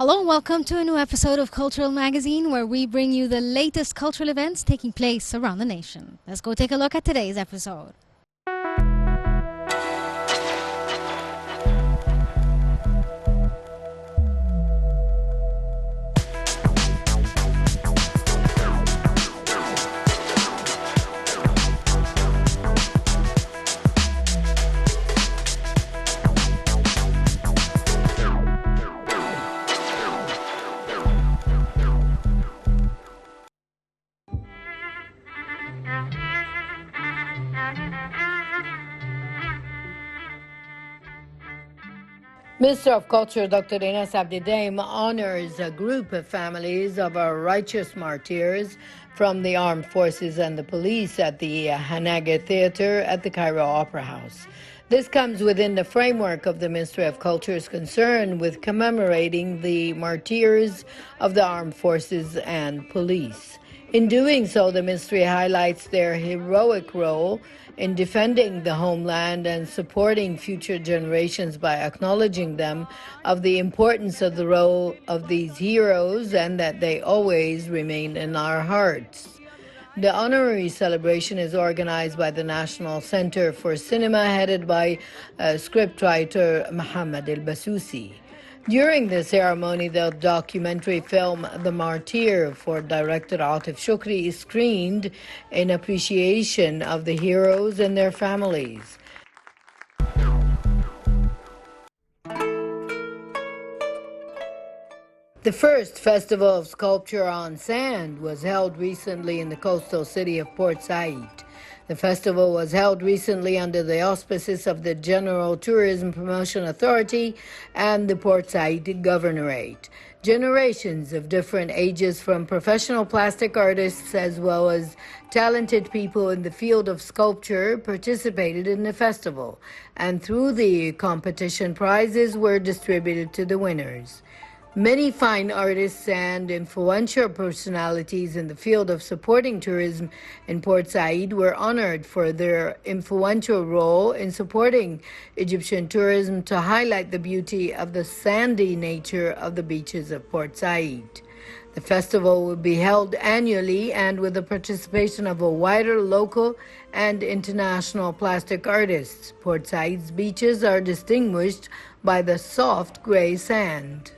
Hello and welcome to a new episode of Cultural Magazine where we bring you the latest cultural events taking place around the nation. Let's go take a look at today's episode. Minister of Culture Dr. Ines Abdidaim honors a group of families of our righteous martyrs from the armed forces and the police at the Hanaga Theatre at the Cairo Opera House. This comes within the framework of the Ministry of Culture's concern with commemorating the martyrs of the armed forces and police. In doing so, the ministry highlights their heroic role in defending the homeland and supporting future generations by acknowledging them of the importance of the role of these heroes and that they always remain in our hearts. The honorary celebration is organized by the National Center for Cinema, headed by scriptwriter Mohammed El Basousi. During the ceremony, the documentary film The Martyr for director Atif Shukri is screened in appreciation of the heroes and their families. The first Festival of Sculpture on Sand was held recently in the coastal city of Port Said. The festival was held recently under the auspices of the General Tourism Promotion Authority and the Port Said Governorate. Generations of different ages, from professional plastic artists as well as talented people in the field of sculpture, participated in the festival, and through the competition, prizes were distributed to the winners. Many fine artists and influential personalities in the field of supporting tourism in Port Said were honored for their influential role in supporting Egyptian tourism to highlight the beauty of the sandy nature of the beaches of Port Said. The festival will be held annually and with the participation of a wider local and international plastic artists. Port Said's beaches are distinguished by the soft gray sand.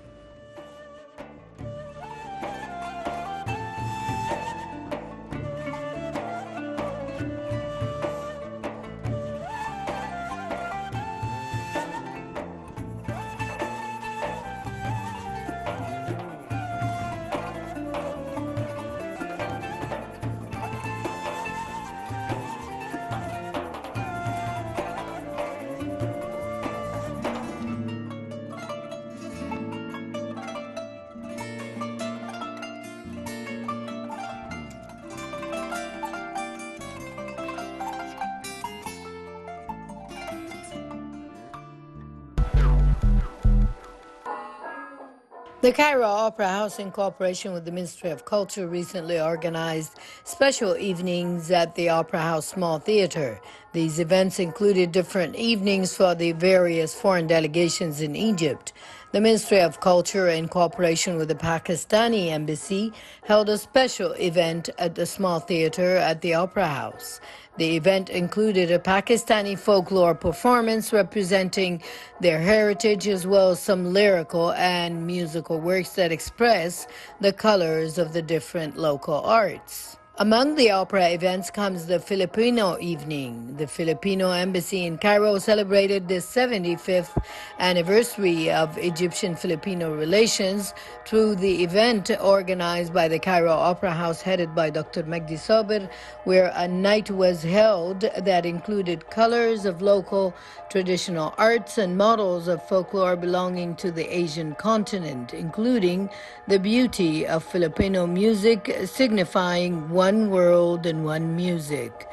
The Cairo Opera House, in cooperation with the Ministry of Culture, recently organized special evenings at the Opera House Small Theater. These events included different evenings for the various foreign delegations in Egypt. The Ministry of Culture, in cooperation with the Pakistani Embassy, held a special event at the Small Theater at the Opera House. The event included a Pakistani folklore performance representing their heritage, as well as some lyrical and musical works that express the colors of the different local arts. Among the opera events comes the Filipino Evening. The Filipino Embassy in Cairo celebrated the 75th anniversary of Egyptian-Filipino relations through the event organized by the Cairo Opera House, headed by Dr. Magdi Sober, where a night was held that included colors of local traditional arts and models of folklore belonging to the Asian continent, including the beauty of Filipino music signifying one world and one music.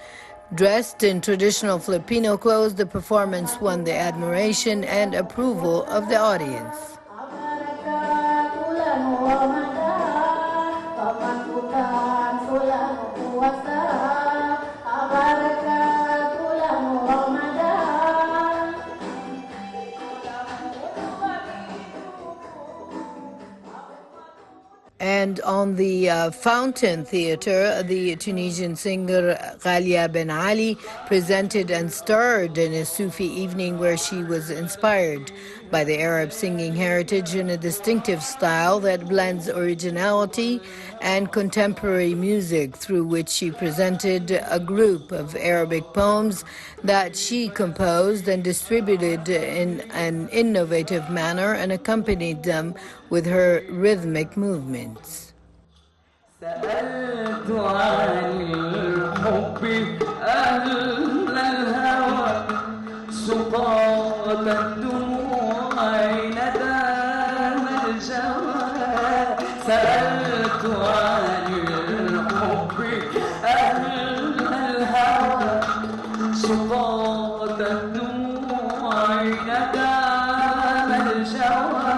Dressed in traditional Filipino clothes, the performance won the admiration and approval of the audience. From the Fountain Theatre, the Tunisian singer Ghalia Ben Ali presented and starred in a Sufi evening where she was inspired by the Arab singing heritage in a distinctive style that blends originality and contemporary music, through which she presented a group of Arabic poems that she composed and distributed in an innovative manner and accompanied them with her rhythmic movements. سألت عن الحب أهل الهوى سقاط الدموع ندام الجوى سألت عن الحب أهل الهوى سقاط الدموع ندام الجوى.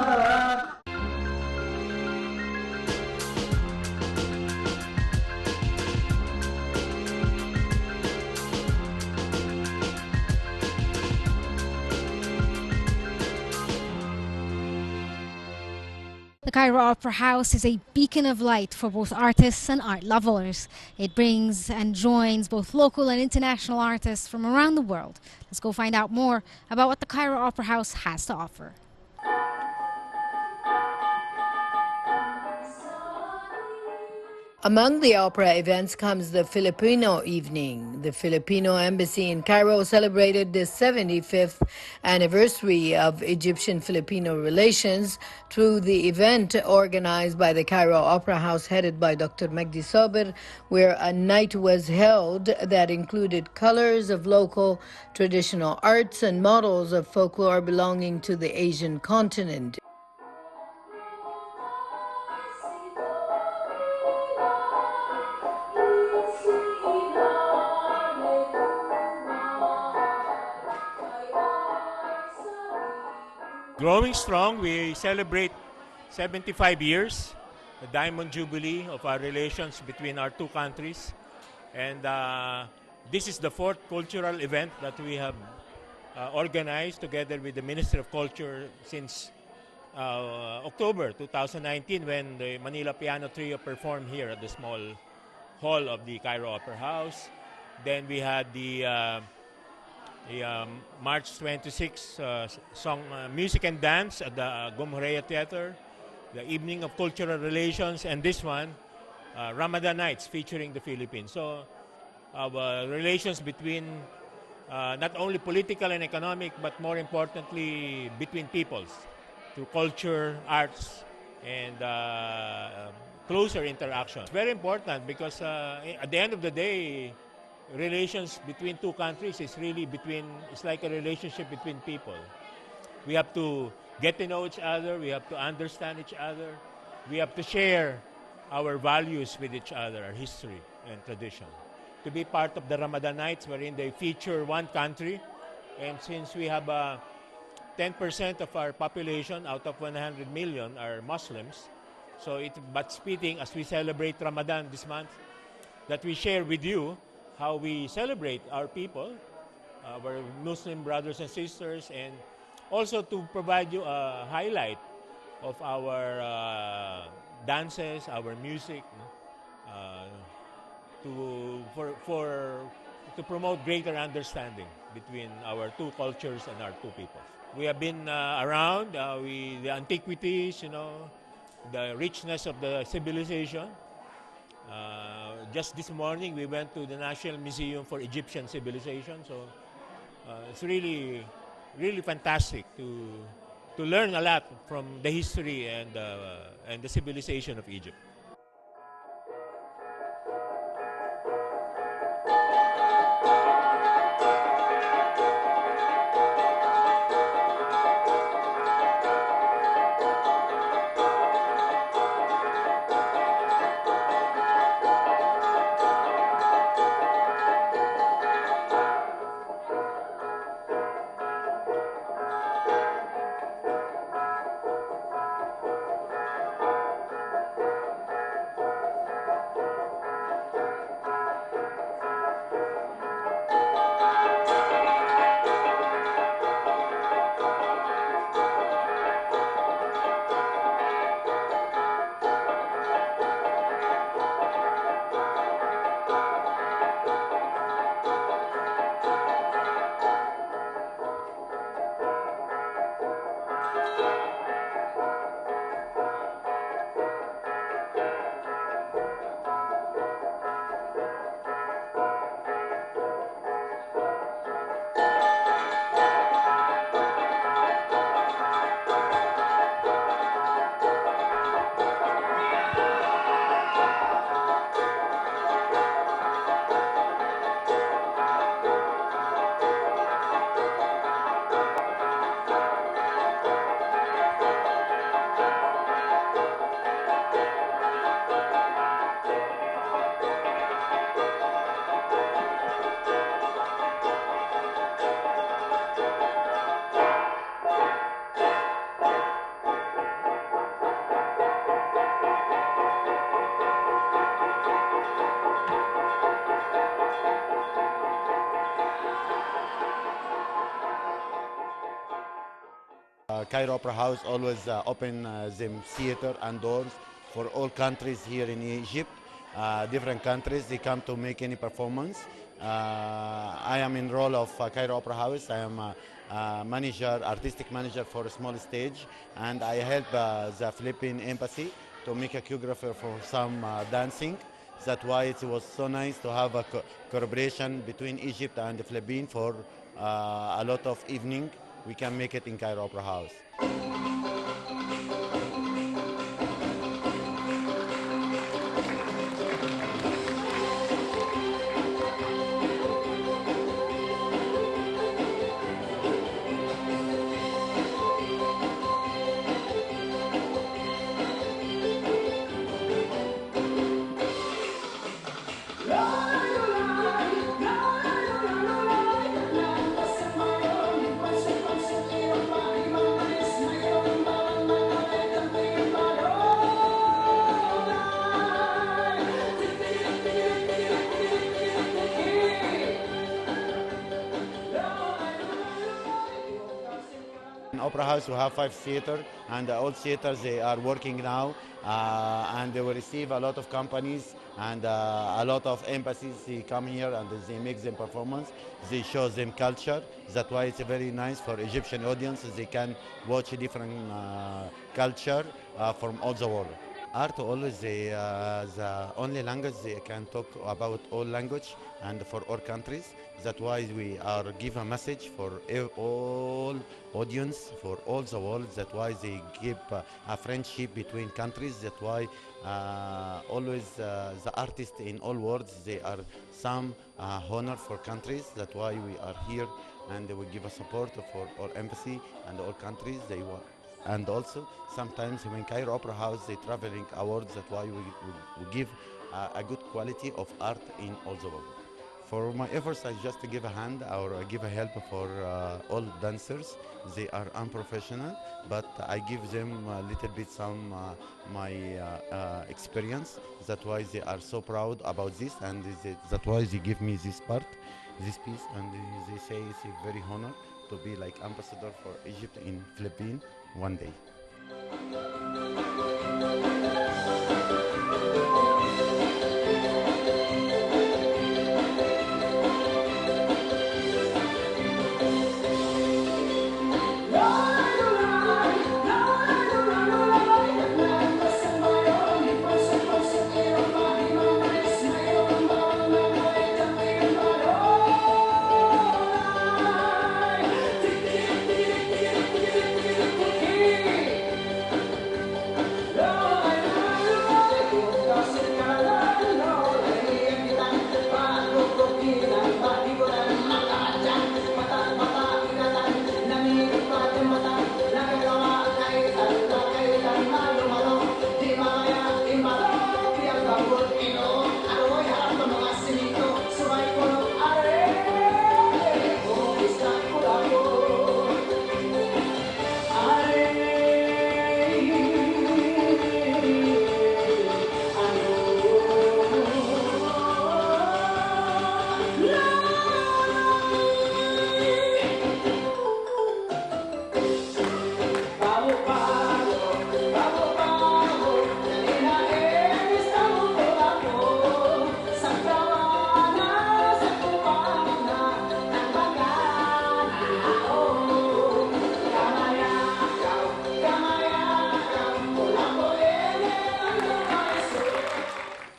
The Cairo Opera House is a beacon of light for both artists and art lovers. It brings and joins both local and international artists from around the world. Let's go find out more about what the Cairo Opera House has to offer. Among the opera events comes the Filipino Evening. The Filipino Embassy in Cairo celebrated the 75th anniversary of Egyptian-Filipino relations through the event organized by the Cairo Opera House, headed by Dr. Magdi Sober, where a night was held that included colors of local traditional arts and models of folklore belonging to the Asian continent. Growing strong, we celebrate 75 years, the Diamond Jubilee of our relations between our two countries. And this is the fourth cultural event that we have organized together with the Ministry of Culture since October 2019, when the Manila Piano Trio performed here at the small hall of the Cairo Opera House. Then we had the March 26 song Music and Dance at the Gomhoreya Theater, the Evening of Cultural Relations, and this one, Ramadan Nights featuring the Philippines. So our relations between not only political and economic, but more importantly between peoples through culture, arts, and closer interaction. It's very important because at the end of the day, relations between two countries is really it's like a relationship between people. We have to get to know each other, we have to understand each other, we have to share our values with each other, our history and tradition. To be part of the Ramadan Nights, wherein they feature one country, and since we have 10% of our population out of 100 million are Muslims, so but speaking as we celebrate Ramadan this month, that we share with you how we celebrate our people, our Muslim brothers and sisters, and also to provide you a highlight of our dances, our music, to promote greater understanding between our two cultures and our two peoples. We have been around the antiquities, the richness of the civilization. Just this morning, we went to the National Museum for Egyptian Civilization. So it's really, really fantastic to learn a lot from the history and the civilization of Egypt. Cairo Opera House always open them theater and doors for all countries here in Egypt. Different countries, they come to make any performance. I am in role of Cairo Opera House. I am manager, artistic manager for a small stage, and I help the Philippine embassy to make a choreographer for some dancing. That's why it was so nice to have a collaboration between Egypt and the Philippines for a lot of evening. We can make it in Cairo Opera House. In Opera House, we have 5 theaters, and all theaters they are working now, and they will receive a lot of companies and a lot of embassies. They come here and they make them performance. They show them culture. That's why it's very nice for Egyptian audiences. They can watch different culture from all the world. Art always the only language they can talk about all language and for all countries. That's why we are give a message for all audience for all the world. That's why they give a friendship between countries. That's why always the artists in all worlds they are some honor for countries. That's why we are here and we give a support for all embassy and all countries they want. And also, sometimes when Cairo Opera House, they traveling awards, that's why we give a good quality of art in all the world. For my efforts, I just give a hand or give a help for all dancers. They are unprofessional, but I give them a little bit some my experience. That's why they are so proud about this, and that's why they give me this part, this piece, and they say it's a very honor to be like ambassador for Egypt in Philippines one day.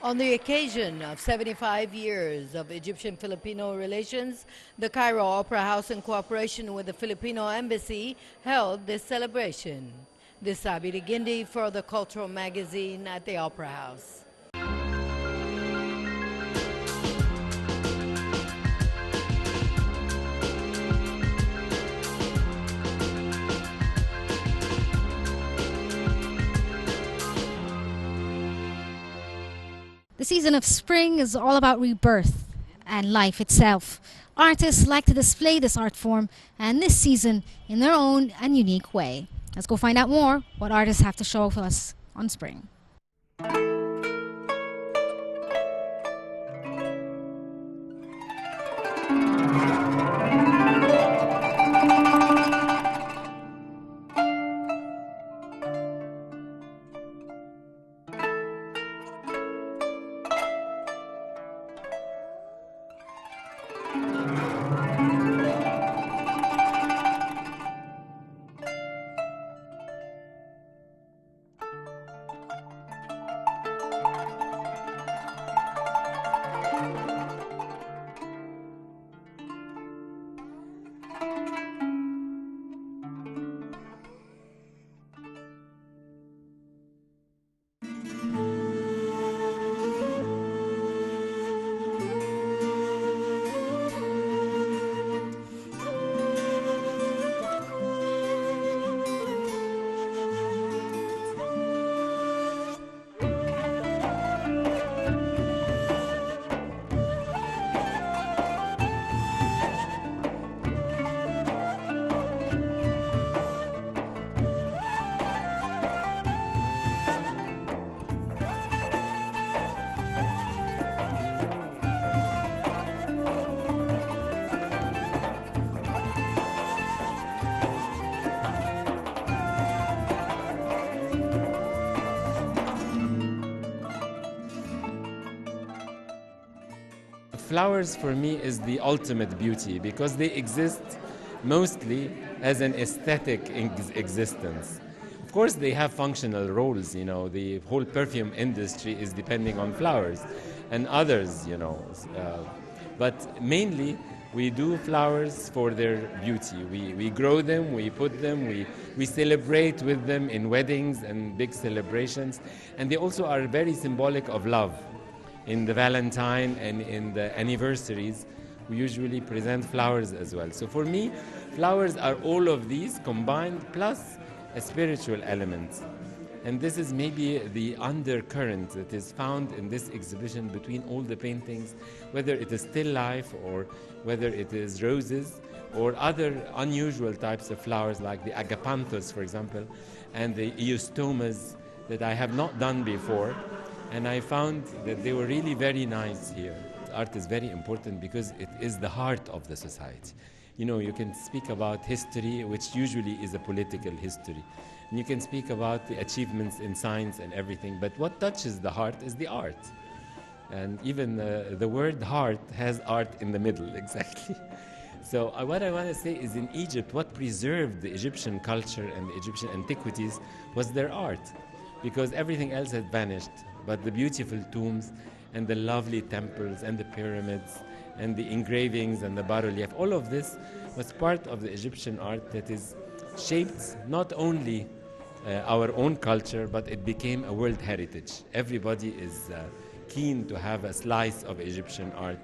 On the occasion of 75 years of Egyptian-Filipino relations, the Cairo Opera House, in cooperation with the Filipino Embassy, held this celebration. This is Abby Gindi for the Cultural Magazine at the Opera House. The season of spring is all about rebirth and life itself. Artists like to display this art form and this season in their own and unique way. Let's go find out more what artists have to show us on spring. flowers for me is the ultimate beauty because they exist mostly as an aesthetic existence. Of course, they have functional roles, you know, the whole perfume industry is depending on flowers and others, you know. But mainly, we do flowers for their beauty. We grow them, we put them, we celebrate with them in weddings and big celebrations. And they also are very symbolic of love. In the Valentine and in the anniversaries, we usually present flowers as well. So for me, flowers are all of these combined plus a spiritual element. And this is maybe the undercurrent that is found in this exhibition between all the paintings, whether it is still life or whether it is roses or other unusual types of flowers like the agapanthus, for example, and the eostomas that I have not done before. And I found that they were really very nice here. Art is very important because it is the heart of the society. You know, you can speak about history, which usually is a political history. And you can speak about the achievements in science and everything, but what touches the heart is the art. And even the word heart has art in the middle, exactly. So what I want to say is in Egypt, what preserved the Egyptian culture and the Egyptian antiquities was their art, because everything else had vanished. But the beautiful tombs and the lovely temples and the pyramids and the engravings and the bas-relief, all of this was part of the Egyptian art that is shaped not only our own culture, but it became a world heritage. Everybody is keen to have a slice of Egyptian art.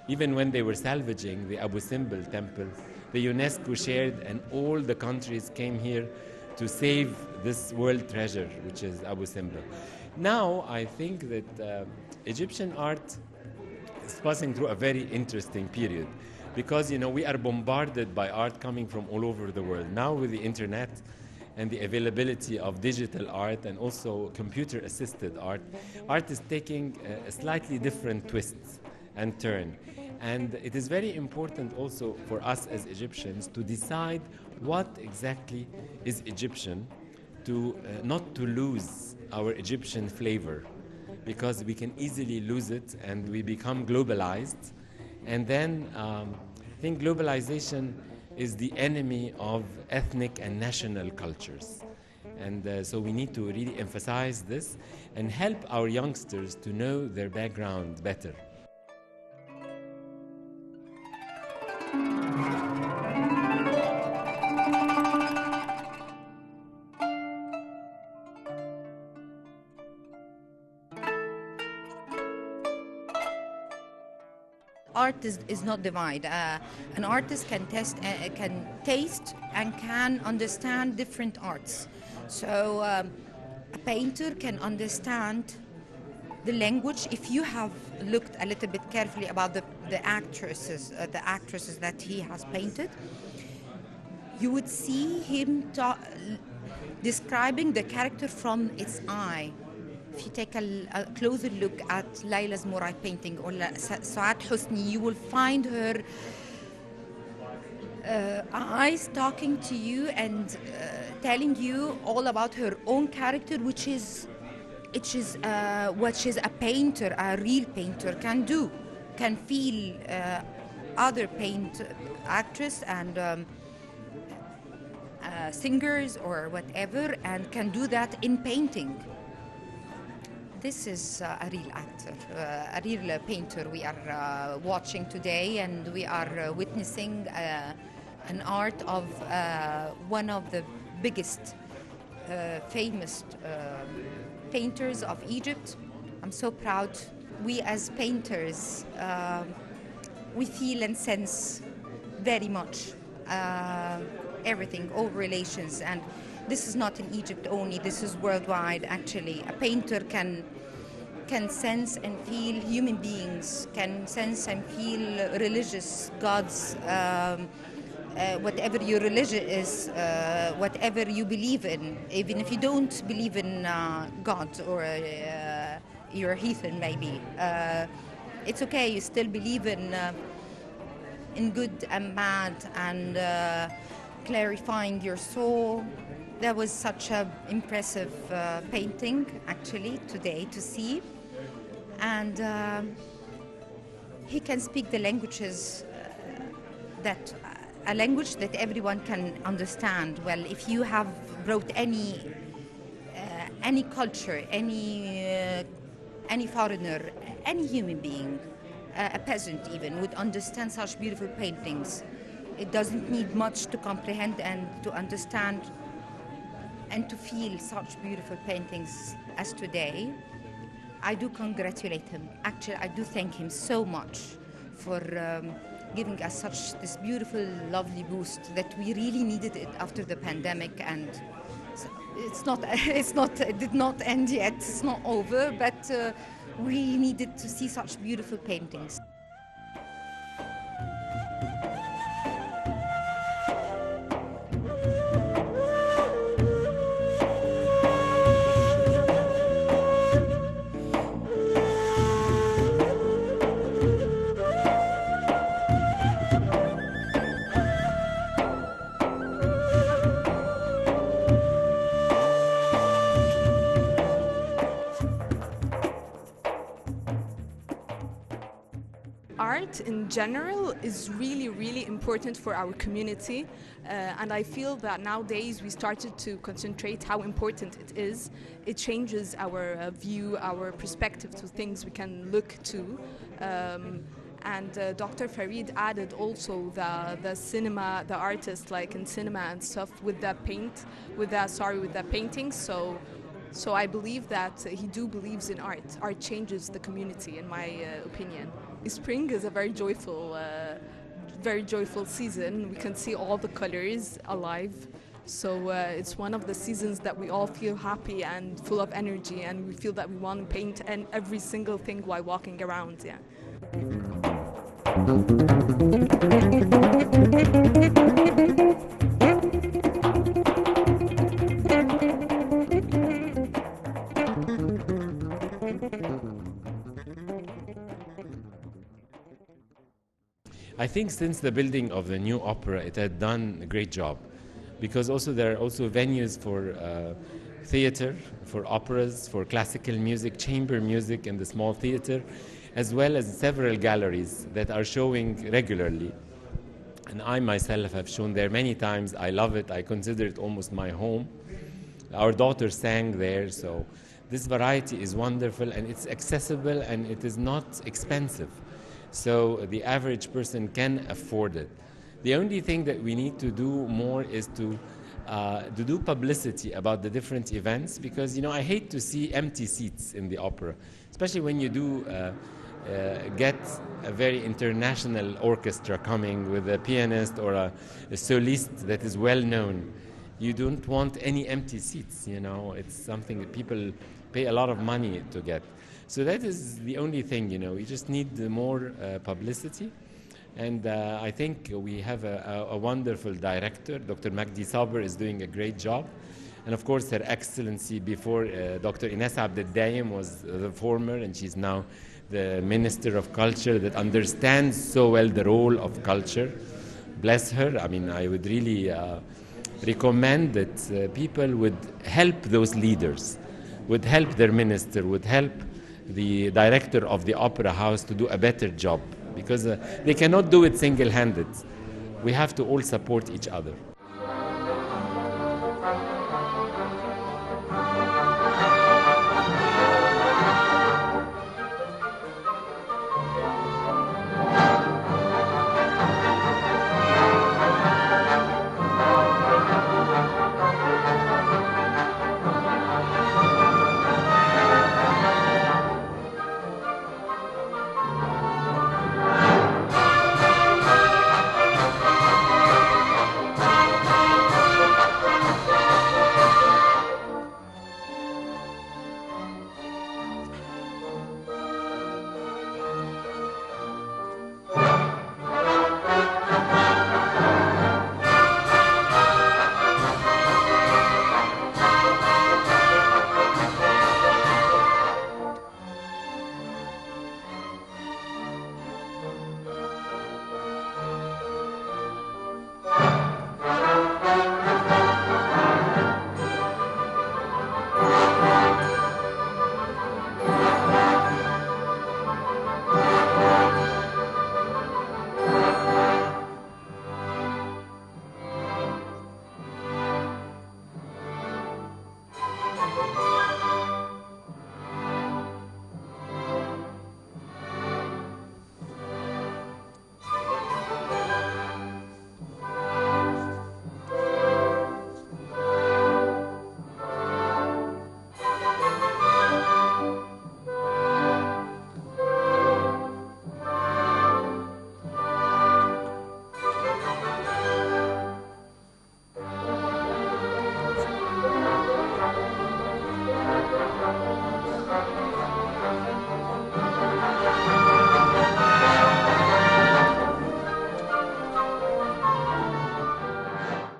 Even when they were salvaging the Abu Simbel temple, the UNESCO shared and all the countries came here to save this world treasure, which is Abu Simbel. Now, I think that Egyptian art is passing through a very interesting period because, you know, we are bombarded by art coming from all over the world. Now with the internet and the availability of digital art and also computer-assisted art, art is taking a slightly different twist and turn. And it is very important also for us as Egyptians to decide what exactly is Egyptian, to not to lose our Egyptian flavor, because we can easily lose it and we become globalized. And then I think globalization is the enemy of ethnic and national cultures. And so we need to really emphasize this and help our youngsters to know their background better. Art is not divided. An artist can taste and can understand different arts. So a painter can understand the language. If you have looked a little bit carefully about the actresses that he has painted, you would see him describing the character from its eye. If you take a closer look at Layla Zmourai painting or Saad Hosni, you will find her eyes talking to you and telling you all about her own character, which is what she's a painter, a real painter can do, can feel other actress and singers or whatever, and can do that in painting. This is a real actor, a real painter we are watching today, and we are witnessing an art of one of the biggest famous painters of Egypt. I'm so proud. We as painters, we feel and sense very much everything, all relations, and this is not in Egypt only, this is worldwide actually. A painter can sense and feel human beings, can sense and feel religious gods, whatever your religion is, whatever you believe in, even if you don't believe in God or you're a heathen maybe. It's okay, you still believe in good and bad and clarifying your soul. That was such an impressive painting actually today to see. And he can speak the languages that a language that everyone can understand. Well, if you have brought any culture, any foreigner, any human being, a peasant even, would understand such beautiful paintings. It doesn't need much to comprehend and to understand and to feel such beautiful paintings as today. I do congratulate him. Actually, I do thank him so much for giving us this beautiful, lovely boost that we really needed it after the pandemic. And it did not end yet. It's not over, but we needed to see such beautiful paintings. Art in general is really, really important for our community, and I feel that nowadays we started to concentrate how important it is. It changes our view, our perspective to things we can look to. And Dr. Farid added also the cinema, the artists like in cinema and stuff with the paintings. So I believe that he believes in art. Art changes the community, in my opinion. Spring is a very joyful season. We can see all the colors alive. So it's one of the seasons that we all feel happy and full of energy, and we feel that we want to paint every single thing while walking around. Yeah. I think since the building of the new opera, it had done a great job, because also there are also venues for theater, for operas, for classical music, chamber music in the small theater, as well as several galleries that are showing regularly. And I myself have shown there many times. I love it. I consider it almost my home. Our daughter sang there, so this variety is wonderful, and it's accessible, and it is not expensive. So the average person can afford it. The only thing that we need to do more is to do publicity about the different events, because I hate to see empty seats in the opera, especially when you do get a very international orchestra coming with a pianist or a solist that is well known. You don't want any empty seats. It's something that people pay a lot of money to get. So that is the only thing, we just need more publicity. And I think we have a wonderful director. Dr. Magdi Saber is doing a great job. And of course, Her Excellency before, Dr. Ines Abdeldaim was the former, and she's now the Minister of Culture that understands so well the role of culture. Bless her. I mean, I would really recommend that people would help those leaders, would help their minister, would help the director of the opera house to do a better job, because they cannot do it single-handed. We have to all support each other.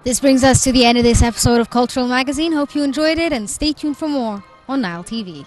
This brings us to the end of this episode of Cultural Magazine. Hope you enjoyed it and stay tuned for more on Nile TV.